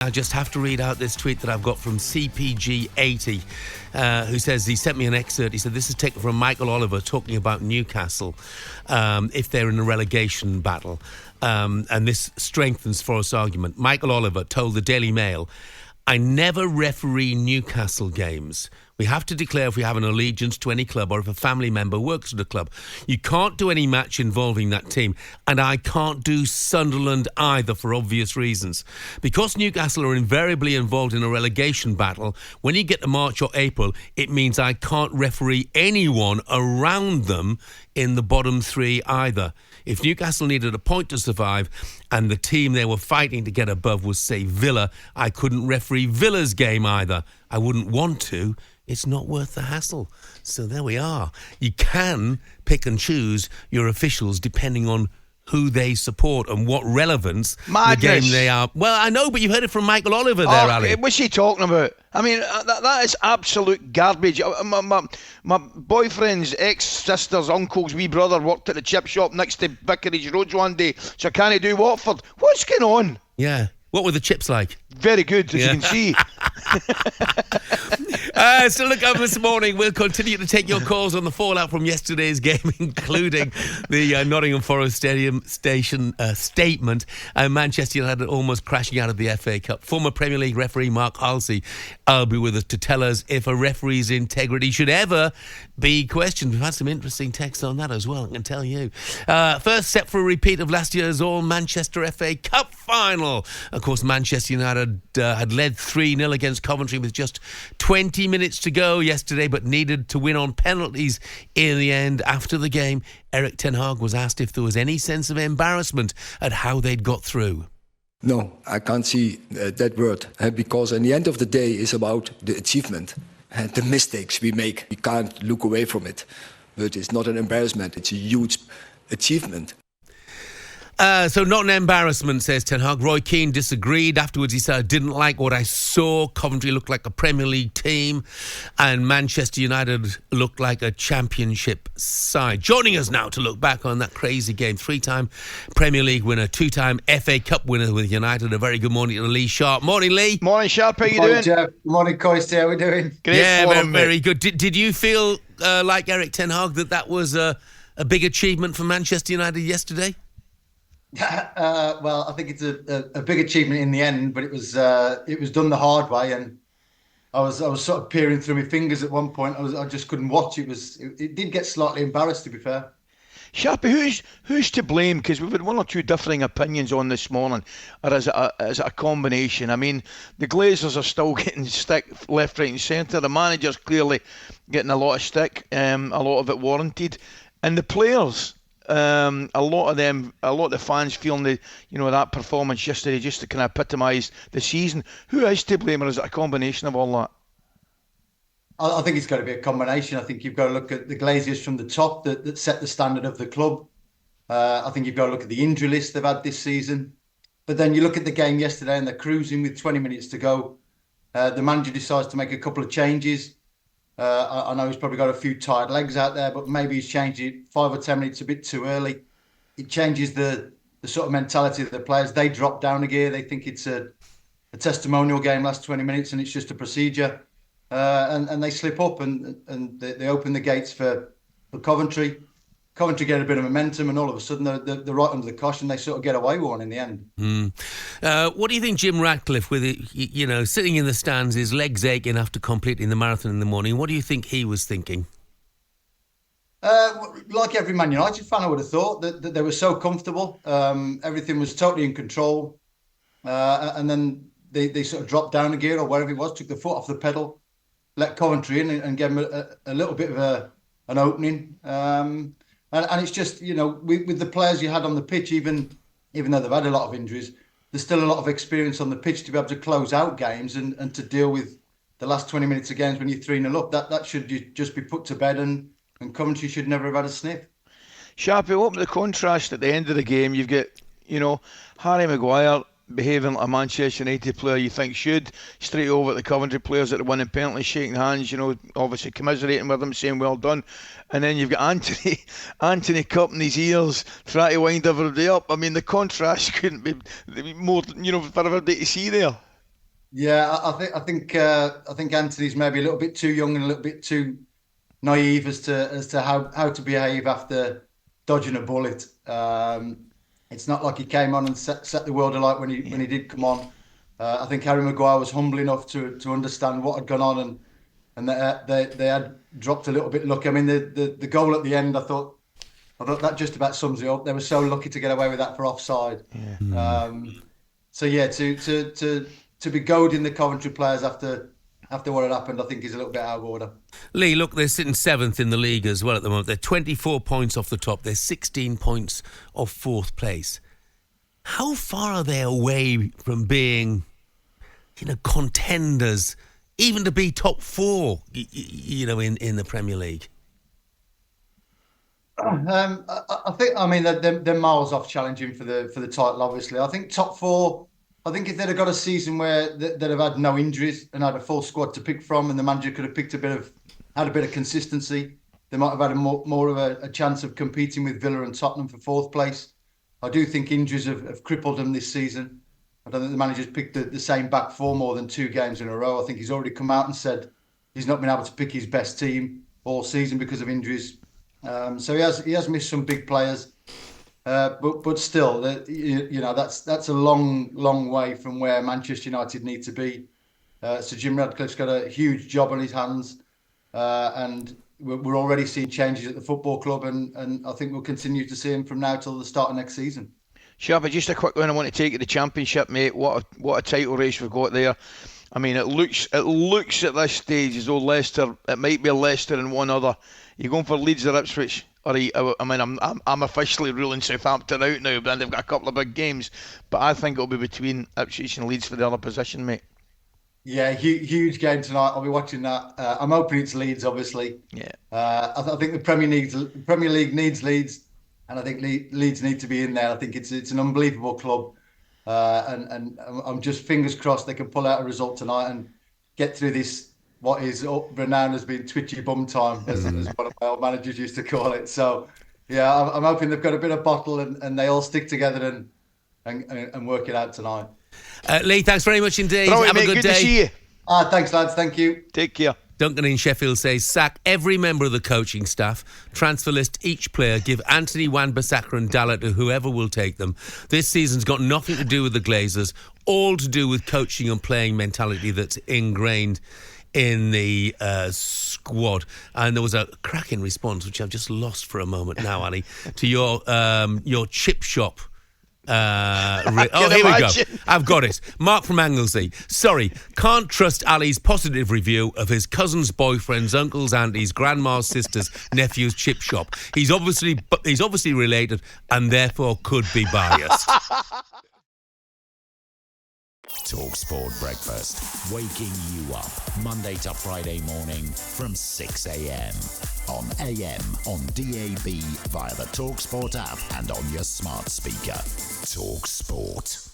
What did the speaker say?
I just have to read out this tweet that I've got from CPG80, who says, he sent me an excerpt. He said, this is taken from Michael Oliver talking about Newcastle, if they're in a relegation battle. And this strengthens Forrest's argument. Michael Oliver told the Daily Mail, I never referee Newcastle games. We have to declare if we have an allegiance to any club or if a family member works at a club. You can't do any match involving that team, and I can't do Sunderland either for obvious reasons. Because Newcastle are invariably involved in a relegation battle, when you get to March or April, it means I can't referee anyone around them in the bottom three either. If Newcastle needed a point to survive and the team they were fighting to get above was, say, Villa, I couldn't referee Villa's game either. I wouldn't want to. It's not worth the hassle. So there we are. You can pick and choose your officials depending on who they support and what relevance the game they are. Well, I know, but you heard it from Michael Oliver there, Ali. What's he talking about? I mean, that is absolute garbage. My boyfriend's ex-sister's uncle's wee brother worked at the chip shop next to Vicarage Road one day, so can he do Watford? What's going on? Yeah. What were the chips like? Very good, as you can see. So look up this morning. We'll continue to take your calls on the fallout from yesterday's game, including the Nottingham Forest Stadium statement and Manchester United almost crashing out of the FA Cup. Former Premier League referee Mark Halsey will be with us to tell us if a referee's integrity should ever be questioned. We've had some interesting texts on that as well, I can tell you. First, set for a repeat of last year's All-Manchester FA Cup final. Of course, Manchester United had led 3-0 against Coventry with just 20 minutes to go yesterday, but needed to win on penalties in the end. After the game, Erik ten Hag was asked if there was any sense of embarrassment at how they'd got through. No, I can't see that word, because at the end of the day it's about the achievement and the mistakes we make. We can't look away from it, but it's not an embarrassment, it's a huge achievement. So not an embarrassment, says Ten Hag. Roy Keane disagreed. Afterwards, he said, I didn't like what I saw. Coventry looked like a Premier League team and Manchester United looked like a championship side. Joining us now to look back on that crazy game. 3-time Premier League winner, 2-time FA Cup winner with United. A very good morning to Lee Sharpe. Morning, Lee. Morning, Sharpe. How you doing? Jeff. Morning, McCoist. How are we doing? Great. Yeah, very good. Did you feel like Erik ten Hag that was a big achievement for Manchester United yesterday? Well, I think it's a big achievement in the end, but it was done the hard way, and I was sort of peering through my fingers at one point. I just couldn't watch. It did get slightly embarrassed, to be fair. Sharpe, who's to blame? Because we've had one or two differing opinions on this morning, or is it a combination? I mean, the Glazers are still getting stick left, right, and centre. The manager's clearly getting a lot of stick, a lot of it warranted, and the players. A lot of the fans feeling that performance yesterday just to kind of epitomise the season. Who is to blame, or is it a combination of all that? I think it's got to be a combination. I think you've got to look at the Glazers from the top that set the standard of the club. I think you've got to look at the injury list they've had this season. But then you look at the game yesterday and they're cruising with 20 minutes to go. The manager decides to make a couple of changes. I know he's probably got a few tired legs out there, but maybe he's changed it 5 or 10 minutes a bit too early. It changes the sort of mentality of the players. They drop down a gear. They think it's a testimonial game, last 20 minutes, and it's just a procedure. And they slip up and they open the gates for Coventry. Coventry get a bit of momentum, and all of a sudden they're right under the cosh, and they sort of get away with one in the end. What do you think Jim Ratcliffe, with it, sitting in the stands, his legs aching after completing the marathon in the morning, what do you think he was thinking? Like every Man United fan, I would have thought that they were so comfortable. Everything was totally in control. And then they sort of dropped down a gear or whatever it was, took the foot off the pedal, let Coventry in and gave them a little bit of an opening. And it's just, with the players you had on the pitch, even though they've had a lot of injuries, there's still a lot of experience on the pitch to be able to close out games and to deal with the last 20 minutes of games when you're 3-0 up. That should just be put to bed, and Coventry should never have had a sniff. Sharpe, what about the contrast at the end of the game? You've got, Harry Maguire behaving like a Manchester United player you think should, straight over at the Coventry players that are winning penalties, shaking hands, obviously commiserating with them, saying well done. And then you've got Antony cupping his ears, trying to wind everybody up. I mean, the contrast couldn't be more, for everybody to see there. Yeah, I think Antony's maybe a little bit too young and a little bit too naive as to how to behave after dodging a bullet. It's not like he came on and set the world alight when he did come on. I think Harry Maguire was humble enough to understand what had gone on, and they had dropped a little bit lucky. I mean, the goal at the end, I thought that just about sums it up. They were so lucky to get away with that for offside. Yeah. So yeah, to be goading the Coventry players after what had happened, I think is a little bit out of order. Lee, look, they're sitting 7th in the league as well at the moment. They're 24 points off the top. They're 16 points off 4th place. How far are they away from being, contenders, even to be top 4, in the Premier League? I think, they're miles off challenging for the title. Obviously, I think top 4. I think if they'd have got a season where they'd have had no injuries and had a full squad to pick from, and the manager could have had a bit of consistency, they might have had more of a chance of competing with Villa and Tottenham for 4th place. I do think injuries have crippled them this season. I don't think the manager's picked the same back 4 more than 2 games in a row. I think he's already come out and said he's not been able to pick his best team all season because of injuries. So he has missed some big players. But still, that's a long way from where Manchester United need to be. So Jim Radcliffe's got a huge job on his hands, and we're already seeing changes at the football club, and I think we'll continue to see him from now till the start of next season. Sharpe, just a quick one. I want to take you to the Championship, mate. What a title race we've got there. I mean, it looks at this stage as though Leicester, it might be Leicester and one other. You're going for Leeds or Ipswich? I'm officially ruling Southampton out now, but they've got a couple of big games. But I think it'll be between Ipswich and Leeds for the other position, mate. Yeah, huge game tonight. I'll be watching that. I'm hoping it's Leeds, obviously. Yeah. I think the Premier League needs Leeds, and I think Leeds need to be in there. I think it's an unbelievable club, and I'm just fingers crossed they can pull out a result tonight and get through this. What is renowned as being twitchy bum time, as one of my old managers used to call it. So, yeah, I'm hoping they've got a bit of bottle and they all stick together and work it out tonight. Lee, thanks very much indeed. Right, Have mate, a good day. To see you. Thanks, lads. Thank you. Take care. Duncan in Sheffield says, sack every member of the coaching staff, transfer list each player, give Antony, Wan-Bissaka and Dalla to whoever will take them. This season's got nothing to do with the Glazers, all to do with coaching and playing mentality that's ingrained in the squad. And there was a cracking response, which I've just lost for a moment now, Ali, to your chip shop. Here we go. I've got it. Mark from Anglesey. Sorry, can't trust Ali's positive review of his cousin's boyfriend's uncle's, aunties, grandma's sister's nephew's chip shop. He's obviously related and therefore could be biased. talkSPORT Breakfast, waking you up Monday to Friday morning from 6 a.m. on AM, on DAB, via the talkSPORT app and on your smart speaker. talkSPORT.